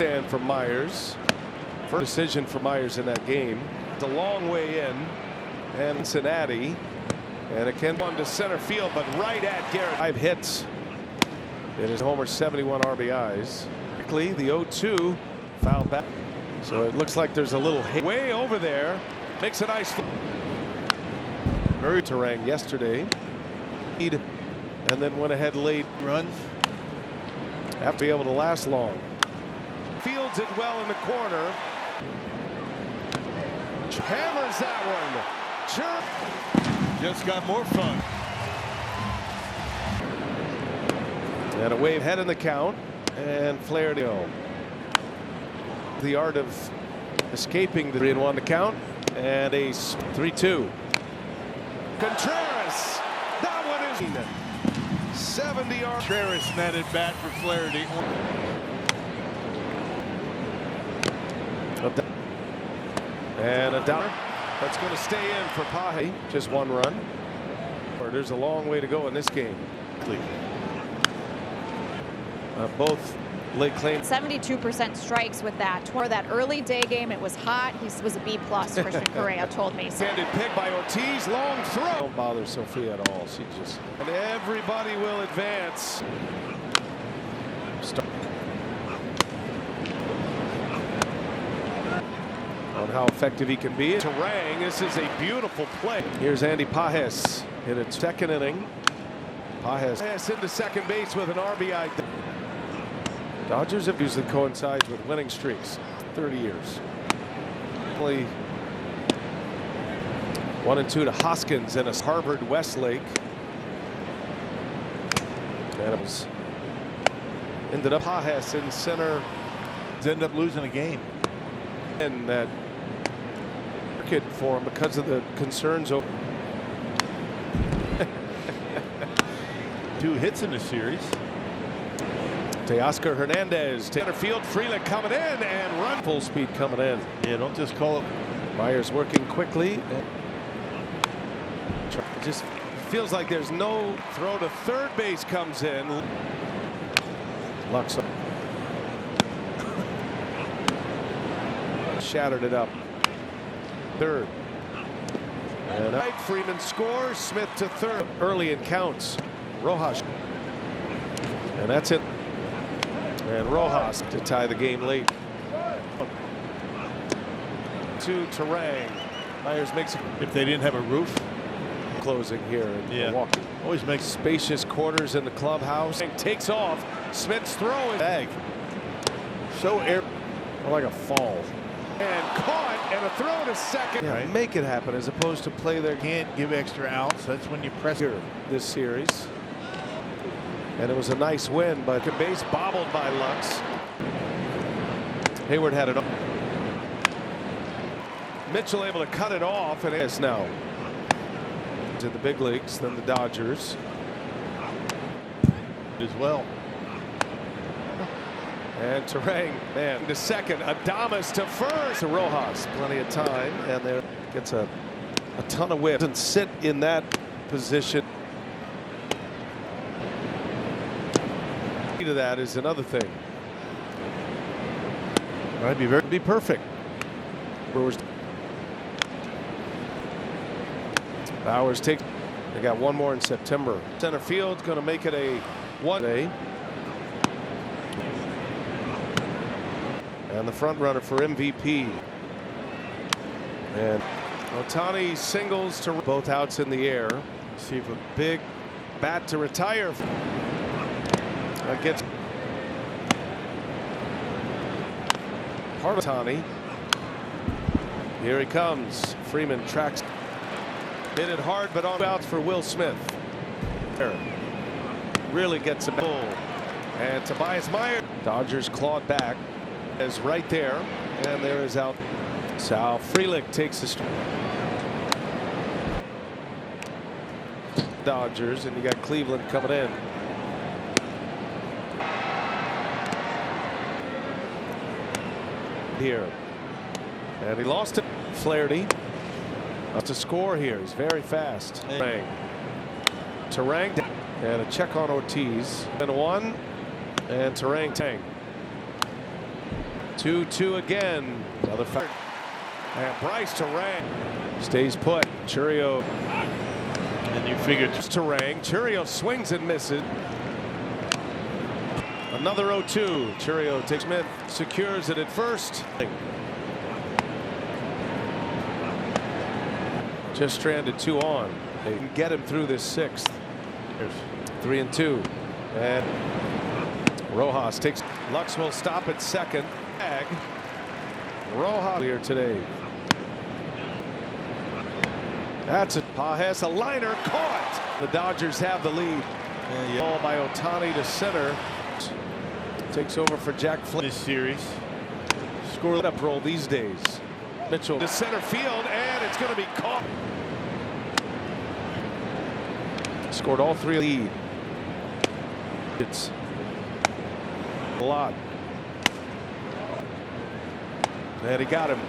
And for Myers. First decision for Myers in that game. It's a long way in. And Cincinnati. And it can run to center field, but right at Garrett. 5 hits. It is Homer's 71 RBIs. Quickly, the 0-2 foul back. So it looks like there's a little hit way over there. Makes a nice. Very Terang yesterday. And then went ahead late. Runs. Have to be able to last long. Fields it well in the corner. Hammers that one. Sure. Just got more fun. And a wave head in the count. And Flaherty. The art of escaping the 3-1 to count. And a 3-2. Contreras. That one is 70 yards. Contreras netted bat for Flaherty. And a down. That's going to stay in for Pahe. Just 1 run. There's a long way to go in this game. Both late claim. 72% strikes with that. For that early day game, it was hot. He was a B+. Christian Correa told me. Handed pick by Ortiz. Long throw. Don't bother Sophia at all. She just. And everybody will advance. On how effective he can be. Terang, this is a beautiful play. Here's Andy Pages in its second inning. Pages into second base with an RBI. Dodgers have usually coincides with winning streaks. 30 years. Only 1-2 to Hoskins and a Harvard Westlake. And it was ended up Pages in center. Ended up losing a game. And that for him because of the concerns over 2 hits in the series. Teoscar Hernandez center field. Frelick coming in and run full speed coming in. Yeah, don't just call it. Myers working quickly. It just feels like there's no throw to third base comes in. Lux shattered it up. Third. And Freeman scores. Smith to third. Early in counts. Rojas. And that's it. And Rojas to tie the game late. To Terang. Myers makes it. If they didn't have a roof. Closing here in Milwaukee. Always makes Spacious quarters in the clubhouse. Takes off. Smith's throw is bag. So air. Like a fall. And caught, and a throw to second. Yeah, right. Make it happen as opposed to play their can't give extra outs. That's when you press here this series. And it was a nice win, but the base bobbled by Lux. Hayward had it. Mitchell able to cut it off, and it's now to the big leagues, then the Dodgers as well. And Terang, man, to second. Adames to first. To Rojas, plenty of time, and there gets a ton of whip. Doesn't sit in that position. To that is another thing. Might be perfect. Brewers. Bowers takes. They got 1 more in September. Center field's going to make it a 1-day. And the front runner for MVP. And Ohtani singles to both outs in the air. See if a big bat to retire. Gets part of Ohtani. Here he comes. Freeman tracks. Hit it hard, but on outs for Will Smith. Really gets a pull. And Tobias Myers. Dodgers clawed back. Is right there, and there is out. Sal Frelick takes the Dodgers, and you got Cleveland coming in. Here, and he lost it. Flaherty up to score here. He's very fast. Terang and a check on Ortiz. And 1, and Terang. 2-2 again. Another foul. And Bryce Terang stays put. Churio. And you figure Terang. Churio swings and misses. Another 0-2. Churio takes Smith, secures it at first. Just stranded 2 on. They can get him through this 6th. There's 3-2. And Rojas takes. Lux will stop at second. Rojas here today. That's it. Pajes, a liner caught. The Dodgers have the lead. Ball by Ohtani to center. Takes over for Jack Flynn. this series. Score up roll these days. Mitchell to center field, and it's going to be caught. Scored all 3 lead. It's a lot. And he got him.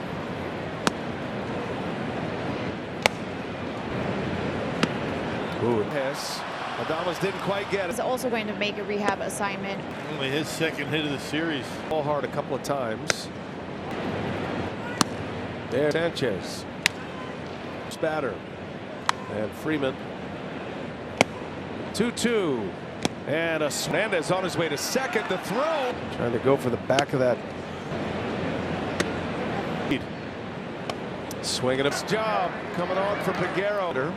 Ooh, yes. Adames didn't quite get it. He's also going to make a rehab assignment. Only his 2nd hit of the series. Ball hard a couple of times. There, Sanchez. Spatter. And Freeman. 2-2. And Hernandez on his way to second. The throw. Trying to go for the back of that. Swinging its job. Coming on for Peguero.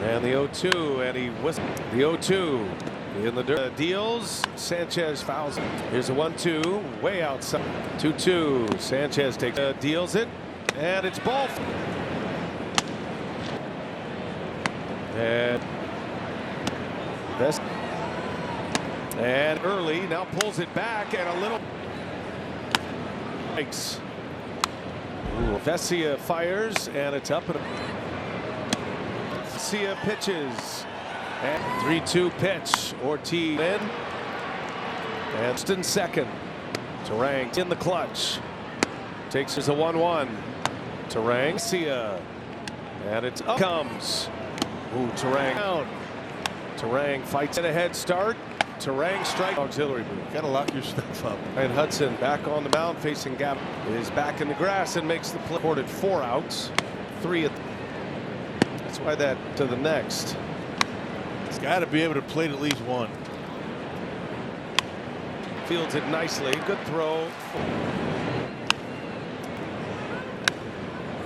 And the 0-2. And he whistled. The 0-2. In the dirt. Deals. Sanchez fouls. Here's a 1-2. Way outside. 2-2. Sanchez takes. Deals it. And it's ball. And best. And early now pulls it back and a little. Breaks. Vesia fires and it's up. Vesia pitches. And 3-2 pitch. Ortiz in. And in second. Terang in the clutch. Takes as a 1-1. Terang. Vesia. And it's up. Comes. Ooh, Terang down. Terang fights at a head start. Terang strike. Auxiliary move. Got to lock your stuff up. And Hudson back on the mound facing Gap is back in the grass and makes the play. Recorded 4 outs. 3. That's why that to the next. He's got to be able to plate at least 1. Fields it nicely. Good throw.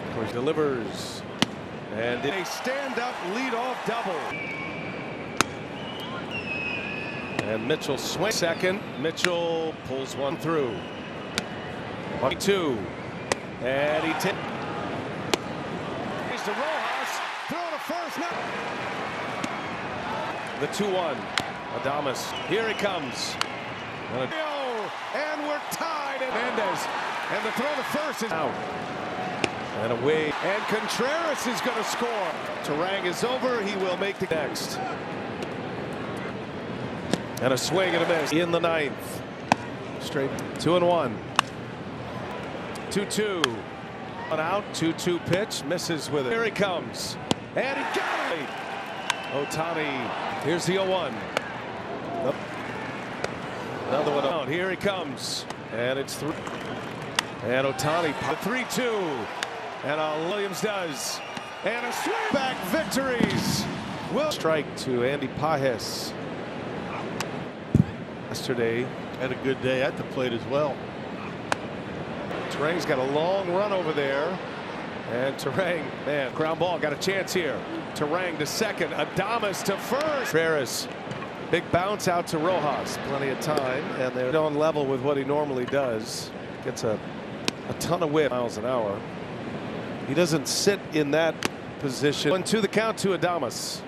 Of course, delivers. And a stand-up lead-off double. And Mitchell swings second. Mitchell pulls 1 through. 1-2. And he takes. He's to Rojas. Throw to first. Now. The 2-1. Adames. Here he comes. And we're tied. Hernandez. And the throw to first is out. And away. And Contreras is going to score. Terang is over. He will make the next. And a swing and a miss in the 9th. Straight 2-1. 2-2. 1 out. 2-2 pitch. Misses with it. Here he comes. And he got it. Ohtani. Here's the 0-1. Another one out. Here he comes. And it's 3. And Ohtani. 3-2. And Williams does. And a swing back victories. Will strike to Andy Pajes. Yesterday. Had a good day at the plate as well. Terang's got a long run over there. And Terang, man, ground ball, got a chance here. Terang to second. Adames to first. Ferris. Big bounce out to Rojas. Plenty of time. And they're on level with what he normally does. Gets a ton of whip. Miles an hour. He doesn't sit in that position. 1-2 the count to Adames.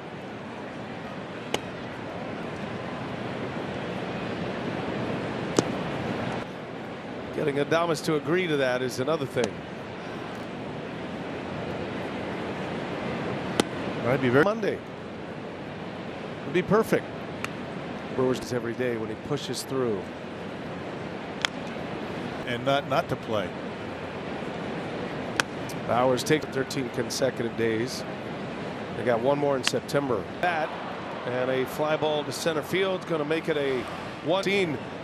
Getting Adames to agree to that is another thing. I'd be very Monday would be perfect. Brewers every day when he pushes through. and not to play. Bowers take 13 consecutive days. They got 1 more in September. That and a fly ball to center field, going to make it a 1.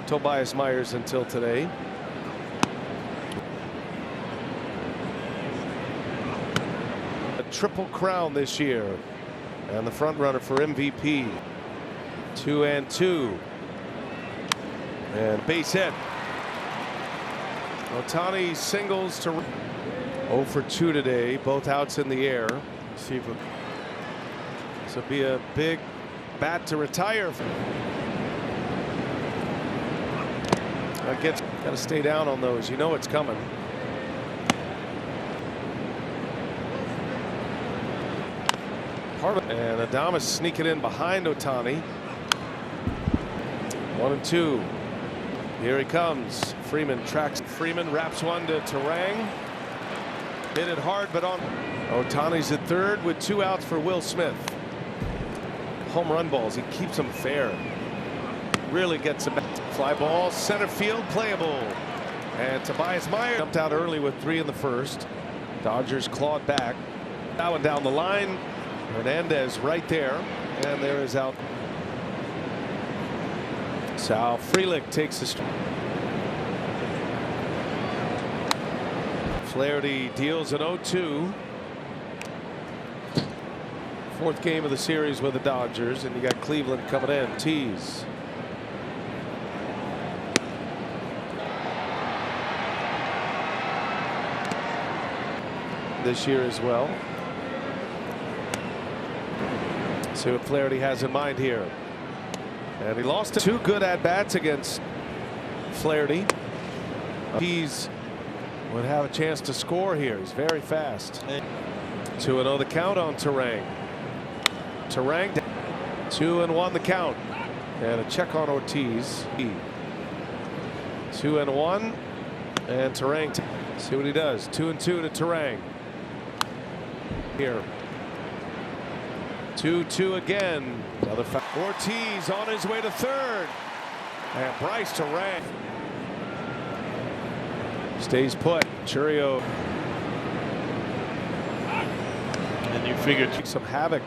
Tobias Myers until today. A triple crown this year, and the front runner for MVP. 2-2, and base hit. Ohtani singles to 0 for 2 today, both outs in the air. See if This will be a big bat to retire. Got to stay down on those. You know it's coming. And Adames sneaking in behind Ohtani. 1-2. Here he comes. Freeman tracks. Freeman wraps one to Terang. Hit it hard, but on. Ohtani's at third with 2 outs for Will Smith. Home run balls. He keeps them fair. Really gets a fly ball. Center field playable. And Tobias Myers jumped out early with 3 in the first. Dodgers clawed back. That one down the line. Hernandez right there. And there is out. Sal Frelick takes the strike. Flaherty deals an 0-2. 4th game of the series with the Dodgers, and you got Cleveland coming in. Tease. This year as well. See what Flaherty has in mind here. And he lost 2 good at-bats against Flaherty. He's would have a chance to score here. He's very fast. 2-0 the count on Terang. Terang 2-1 the count. And a check on Ortiz. 2-1. And Terang. See what he does. 2-2 to Terang. Here. 2-2 again. Another Ortiz on his way to third. And Bryce Terang stays put. Churio. And you figure some havoc.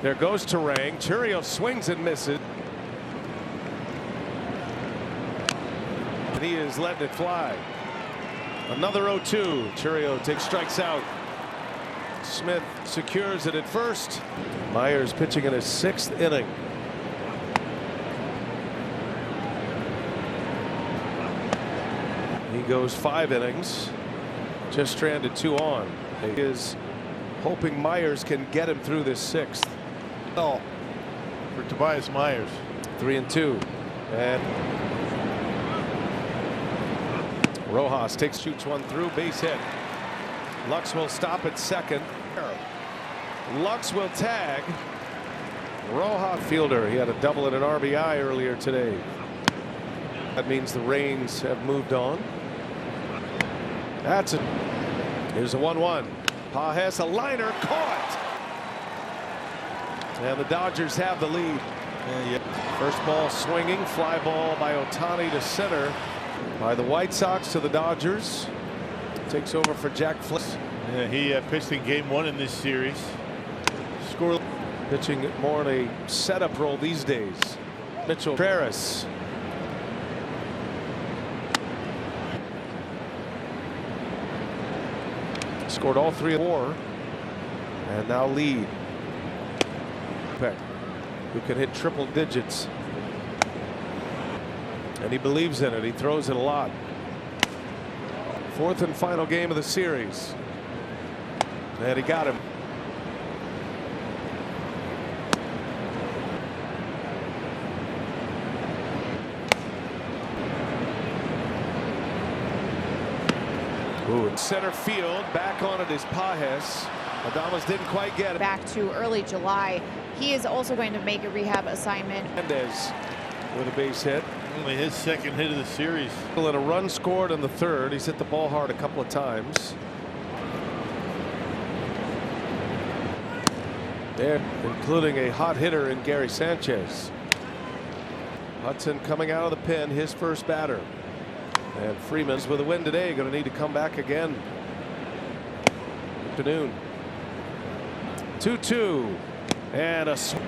There goes Terang. Churio swings and misses. And he is letting it fly. Another 0-2. Churio strikes out. Smith secures it at first. Myers pitching in his 6th inning. He goes 5 innings. Just stranded 2 on. He is hoping Myers can get him through this 6th. well for Tobias Myers. 3-2. And Rojas shoots one through, base hit. Lux will stop at second. Lux will tag. Rojas fielder. He had a double and an RBI earlier today. That means the Rains have moved on. That's it. Here's a 1-1. Pages, a liner, caught. And the Dodgers have the lead. First ball swinging, fly ball by Ohtani to center. By the White Sox to the Dodgers. Takes over for Jack Fliss. Yeah, he pitched in game 1 in this series. Scored. Pitching more in a setup role these days. Mitchell Contreras. Scored all 3 4. And now lead. Who can hit triple digits. And he believes in it. He throws it a lot. 4th and final game of the series. And he got him. Ooh, in center field, back on it is Pages. Adames didn't quite get it. Back to early July. He is also going to make a rehab assignment. Hernandez with a base hit. Only his 2nd hit of the series. And a run scored in the 3rd. He's hit the ball hard a couple of times. There, including a hot hitter in Gary Sanchez. Hudson coming out of the pen, his first batter. And Freeman's with a win today, going to need to come back again. Afternoon. 2-2. And a swing.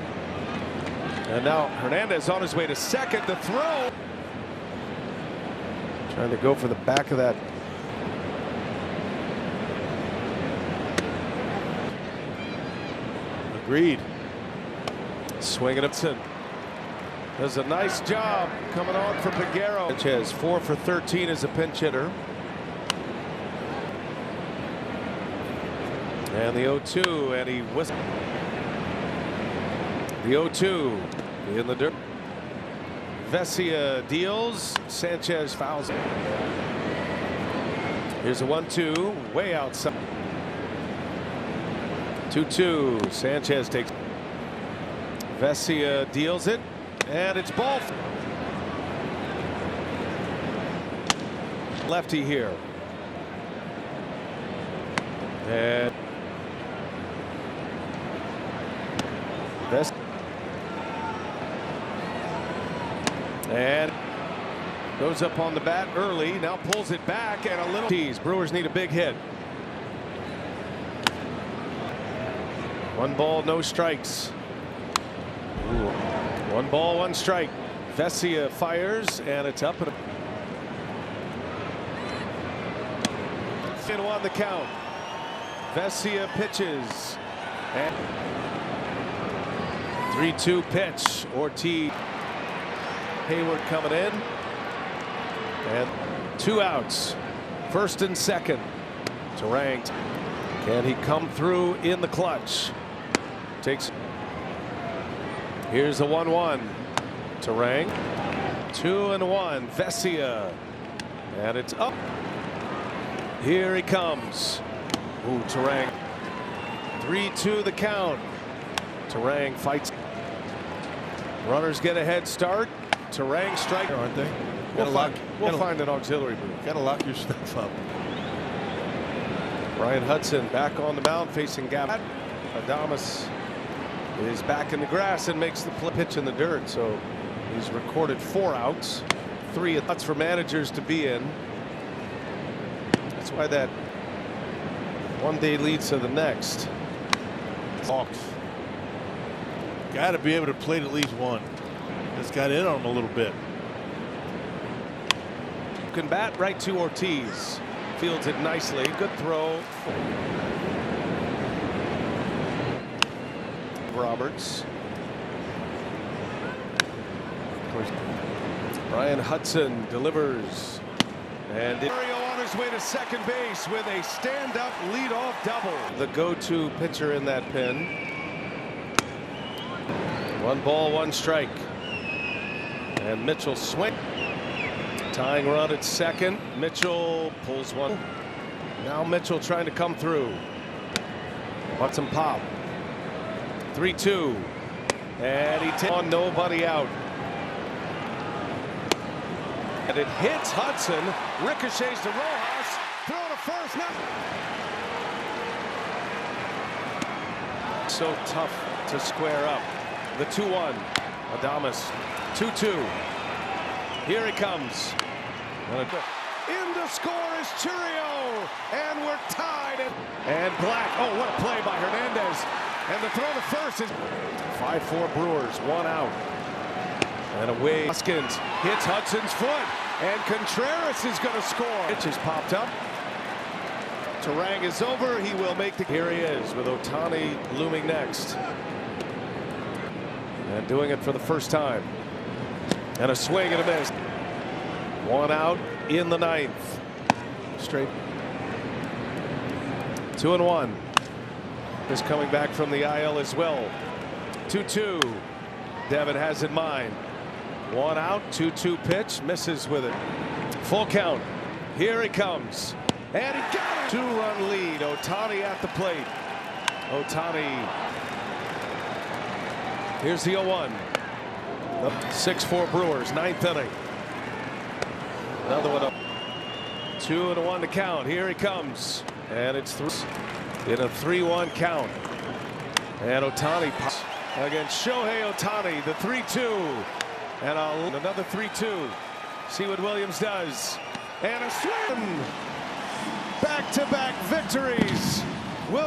And now Hernandez on his way to second. The throw. Trying to go for the back of that. Agreed. Swinging up. Does a nice job coming on for Peguero. Sanchez 4 for 13 as a pinch hitter. And the 0-2, and he whistled. The 0-2 in the dirt. Vesia deals. Sanchez fouls. Here's a 1-2 way outside. 2-2. Sanchez takes. Vesia deals it, and it's ball. Lefty here. And Vesia. And goes up on the bat early. Now pulls it back, and a little tease. Brewers need a big hit. 1 ball, no strikes. Ooh. 1 ball, 1 strike. Vesia fires, and it's up. In 1 the count. Vesia pitches. And 3-2 pitch. Ortiz. Hayward coming in. And 2 outs. First and second. Terang. Can he come through in the clutch? Takes. Here's a 1-1. Terang. 2-1. Vesia. And it's up. Here he comes. Ooh, Terang. 3-2 the count. Terang fights. Runners get a head start. Terang strike, Aren't they? We'll find an auxiliary booth. Gotta lock your stuff up. Ryan Hudson back on the mound facing Gap. Adames is back in the grass and makes the pitch in the dirt. So he's recorded 4 outs. 3 outs for managers to be in. That's why that one day leads to the next. Hawks. Got to be able to plate at least 1. That's got in on him a little bit. Can bat right to Ortiz. Fields it nicely. Good throw. Roberts. Of course, Ryan Hudson delivers. And Mario on his way to second base with a stand-up leadoff double. The go-to pitcher in that pin. 1 ball, 1 strike. And Mitchell swing. Tying run at second. Mitchell pulls 1. Now Mitchell trying to come through. Wants him pop. 3-2. And he takes on nobody out. And it hits Hudson. Ricochets to Rojas. Throw to first. Now. So tough to square up. The 2-1. Adames. 2-2. Here he comes. In to score is Churio. And we're tied. And Black. Oh, what a play by Hernandez. And the throw to first is 5-4 Brewers. 1 out. And away. Hoskins hits Hudson's foot. And Contreras is going to score. Pitch is popped up. Terang is over. He will make the. Here he is with Ohtani looming next. And doing it for the first time. And a swing and a miss. 1 out in the 9th. Straight. 2-1. Is coming back from the IL as well. 2-2. Devin has in mind. 1 out. 2-2 pitch. Misses with it. Full count. Here he comes. And he got it. 2-run lead. Ohtani at the plate. Ohtani. Here's the 0-1. 6-4 Brewers. 9th inning. Another one up. 2-1 to count. Here he comes. And it's 3 in a 3-1 count. And Ohtani against Shohei Ohtani. The 3-2. And another 3-2. See what Williams does. And a swing. Back-to-back victories.